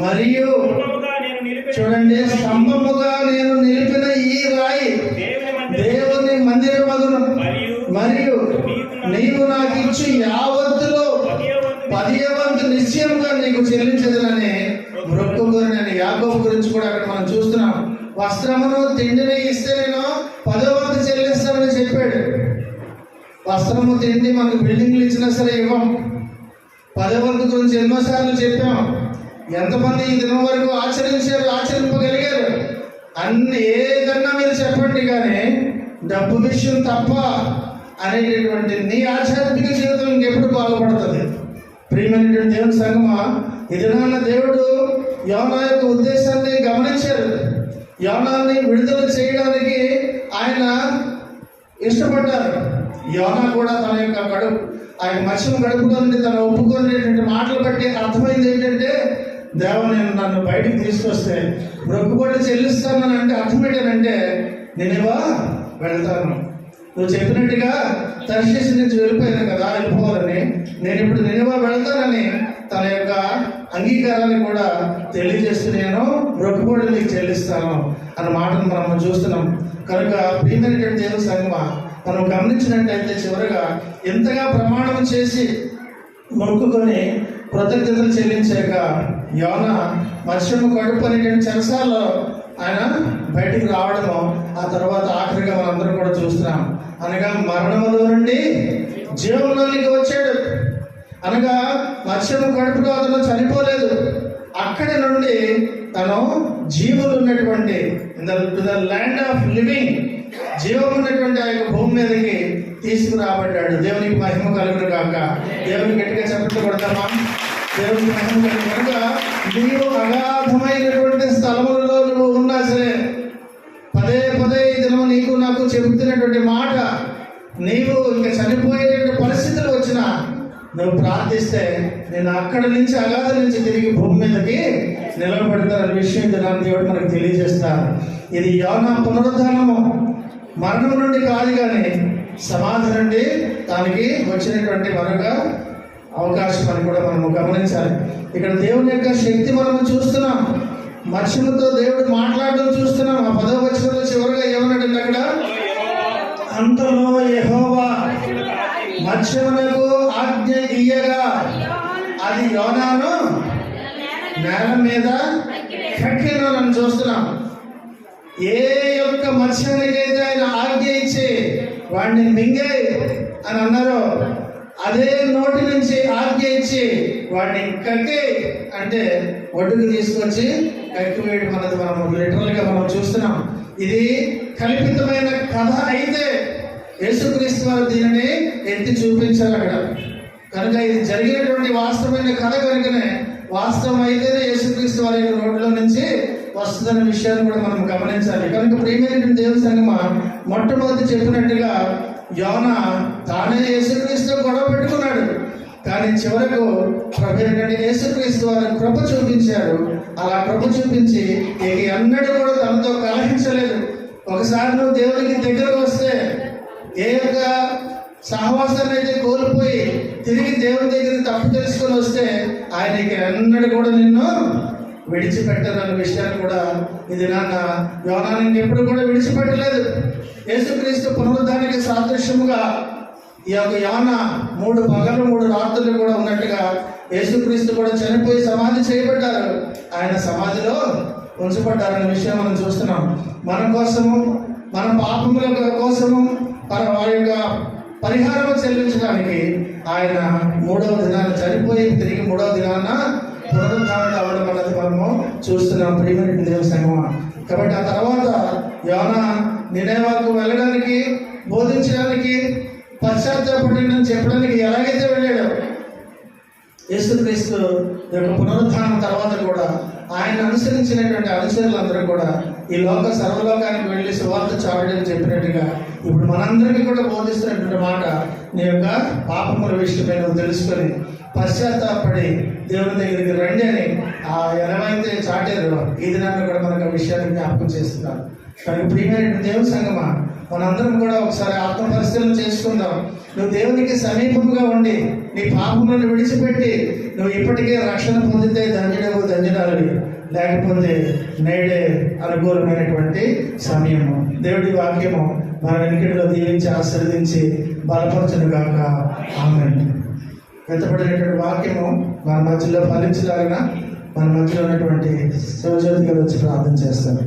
మరియు చూడండి, స్తంభముగా నేను నిలిపిన ఈ రాయి దేవుని మందిరమగును. మరియు నీవు నాకు ఇచ్చి యావత్తులో 10వ వంతు నిశ్చయంగా నీకు చెల్లించదనని మొక్కుకొని నేను యాకోబు గురించి కూడా అక్కడ మనం చూస్తున్నాం. వస్త్రమును తిండిని ఇస్తే నేను 10వ వంతు చెల్లిస్తానని చెప్పాడు. వస్త్రము తిండి మనకు బిల్డింగ్లు ఇచ్చినా సరే ఇవ్వం. 10వ వంతు గురించి ఎన్నోసార్లు చెప్పాం. ఎంతమంది ఈ దినం వరకు ఆచరింపగలిగారు? అన్ని ఏదన్నా మీరు చెప్పండి, కానీ డబ్బు విషయం తప్ప అనేటటువంటి నీ ఆధ్యాత్మిక జీవితం ఇంకెప్పుడు బాగుపడుతుంది. ప్రియమైనటువంటి దేవుని సంగమా, ఈ దినాన్న దేవుడు యోనా యొక్క ఉద్దేశాన్ని గమనించారు. యోనాన్ని విడుదల చేయడానికి ఆయన ఇష్టపడ్డారు. యోనా కూడా తన యొక్క ఆయన మత్స్యం గడుపులో నుండి తను ఒప్పుకునేటువంటి మాటలు బట్టి అర్థమైంది ఏంటంటే, దేవ నేను నన్ను బయటికి తీసుకొస్తే మొక్కుబడి చెల్లిస్తానని అంటే అర్థం ఏంటంటే, నేనేవా వెళ్తాను, నువ్వు చెప్పినట్టుగా తర్షీసు నుంచి వెళ్ళిపోయాను కదా, వెళ్ళిపోవాలని, నేను ఇప్పుడు నేనేవా వెళ్తానని తన యొక్క అంగీకారాన్ని కూడా తెలియజేస్తూ నేను మొక్కుబడి నీకు చెల్లిస్తాను అన్న మాటను మనం చూస్తున్నాం. కనుక ప్రియమైనటువంటి దేవుని సంగమా, మనం గమనించినట్లయితే చివరిగా ఎంతగా ప్రమాణం చేసి మొక్కుకొని కృతజ్ఞతలు చెల్లించాక యోనా మత్స్యము కడుపు అనేటువంటి చెరసాల్లో ఆయన బయటికి రావడము, ఆ తర్వాత ఆఖరిగా మనందరం కూడా చూస్తున్నాం. అనగా మరణములో నుండి జీవంలోనికి వచ్చాడు. అనగా మత్స్యము కడుపులో అతను చనిపోలేదు. అక్కడి నుండి తను జీవులు ఉన్నటువంటి ద ల్యాండ్ ఆఫ్ లివింగ్, జీవం ఉన్నటువంటి ఆ యొక్క భూమి మీదకి తీసుకురాబడ్డాడు. దేవునికి మహిమ కలుగును కాక. దేవునికి గట్టిగా చెప్పట్లు కొడతామా? దేవునికి మహిమ కలుగు. కనుక నీవు అగాధమైనటువంటి స్థలములలో నువ్వు ఉన్నా సరే, పదే ఈ దినం నీకు నాకు చెబుతున్నటువంటి మాట, నీవు ఇంకా చనిపోయేటువంటి పరిస్థితులు వచ్చినా నువ్వు ప్రార్థిస్తే నేను అక్కడి నుంచి అగాధ నుంచి తిరిగి భూమి మీదకి నిలబడతారనే విషయం దినాన్ని దేవుడు మనకు తెలియజేస్తారు. ఇది యోనా పునరుద్ధానము, మరణం నుండి కాదు కానీ సమాధి నుండి దానికి వచ్చినటువంటి మరొక అవకాశం అని కూడా మనము గమనించాలి. ఇక్కడ దేవుని యొక్క శక్తి మనము చూస్తున్నాం. మనుషులతో దేవుడు మాట్లాడడం చూస్తున్నాం. ఆ 10వ వచనంలో చివరిగా ఏమన్నాడంటే అక్కడ అంతలో యెహోవా మత్స్యమునకు ఆజ్ఞ ఇయ్యగా అది యోనాను నేల మీద కక్కినని చూస్తున్నాం. ఏ యొక్క మత్స్యానికైతే ఆయన ఆజ్ఞ ఇచ్చి వాడిని మింగే అని అన్నారో అదే నోటి నుంచి ఆజ్ఞ ఇచ్చి వాడిని కక్కి అంటే ఒడ్డుకు తీసుకొచ్చి కక్కివేయడం అన్నది మనం లిటరల్గా మనం చూస్తున్నాం. ఇది కల్పితమైన కథ అయితే యేసుక్రీస్తు వారు దీనిని ఎత్తి చూపించారు అక్కడ. కనుక ఇది జరిగినటువంటి వాస్తవమైన కథ కనుకనే వాస్తవం అయితేనే యేసుక్రీస్తు వారి రోడ్లో నుంచి వస్తుందన్న విషయాన్ని కూడా మనం గమనించాలి. కనుక ప్రియమైన దేవుని సంగమా, మొట్టమొదటి చెప్పినట్టుగా యోనా తానే యేసుక్రీస్తు గొడవ పెట్టుకున్నాడు. కానీ చివరకు ప్రభు యేసుక్రీస్తు వారు కృప చూపించారు. అలా కృప చూపించి ఇక ఎన్నడూ కూడా తనతో కలహించలేదు. ఒకసారి నువ్వు దేవునికి దగ్గరకు వస్తే ఏ యొక్క సహవాసాన్ని అయితే కోల్పోయి తిరిగి దేవుని దగ్గర తప్పు తెలుసుకొని వస్తే ఆయనకి ఎన్నడూ కూడా నిన్ను విడిచిపెట్టారన్న విషయాన్ని కూడా ఇది నాన్న యోనాని ఎప్పుడు కూడా విడిచిపెట్టలేదు. యేసుక్రీస్తు పునరుద్ధానికి సాదృశ్యముగా ఈ యొక్క యోనా 3 పగలు 3 రాత్రులు కూడా ఉన్నట్టుగా యేసుక్రీస్తు కూడా చనిపోయి సమాధి చేయబడ్డారు. ఆయన సమాధిలో ఉంచబడ్డారనే విషయం మనం చూస్తున్నాం. మన కోసము, మన పాపముల కోసము, వారి యొక్క పరిహారం చెల్లించడానికి ఆయన 3వ దినాన చనిపోయి తిరిగి 3వ దినాన పునరుద్ధానం అవ్వడం అన్నది మనము చూస్తున్నాం ప్రియమైన దేవుని సంగమా. కాబట్టి ఆ తర్వాత యోనా నినెవేకు వెళ్ళడానికి, బోధించడానికి, పశ్చాత్తాపడని చెప్పడానికి ఎలాగైతే వెళ్ళాడో యేసుక్రీస్తు యొక్క పునరుద్ధానం తర్వాత కూడా ఆయన అనుసరించినటువంటి అనుచరులందరూ కూడా ఈ సర్వలోకానికి వెళ్ళి సువార్త చాటని చెప్పినట్టుగా ఇప్పుడు మనందరికీ కూడా బోధిస్తున్నటువంటి మాట, నీ యొక్క పాపముల విషయమై నువ్వు తెలుసుకొని పశ్చాత్తాపడి దేవుని దగ్గరికి రండి అని ఆ ఎలాగైతే చాటారో ఈ దినాన్ని కూడా మనకు ఆ విషయాన్ని జ్ఞాపకం చేస్తున్నారు. కానీ ప్రియమైన దేవుని సంగమా, మనందరం కూడా ఒకసారి ఆత్మ పరిశీలన చేసుకుందాం. నువ్వు దేవునికి సమీపంగా ఉండి నీ పాపములను విడిచిపెట్టి నువ్వు ఇప్పటికే రక్షణ పొందితే ధన్యుడవు ధన్యురాలు, లేకపోతే నేడే అనుకూలమైనటువంటి సమయము. దేవుడి వాక్యము మన వెనుకడిలో దీవించి ఆశీర్వదించి బలపరచును గాక. ఆమేన్. వెతపడినటువంటి వాక్యము మన మధ్యలో ఫలించలాగిన మన మధ్యలో ఉన్నటువంటి శివజ్యోతి గారు వచ్చి ప్రార్థన చేస్తారు.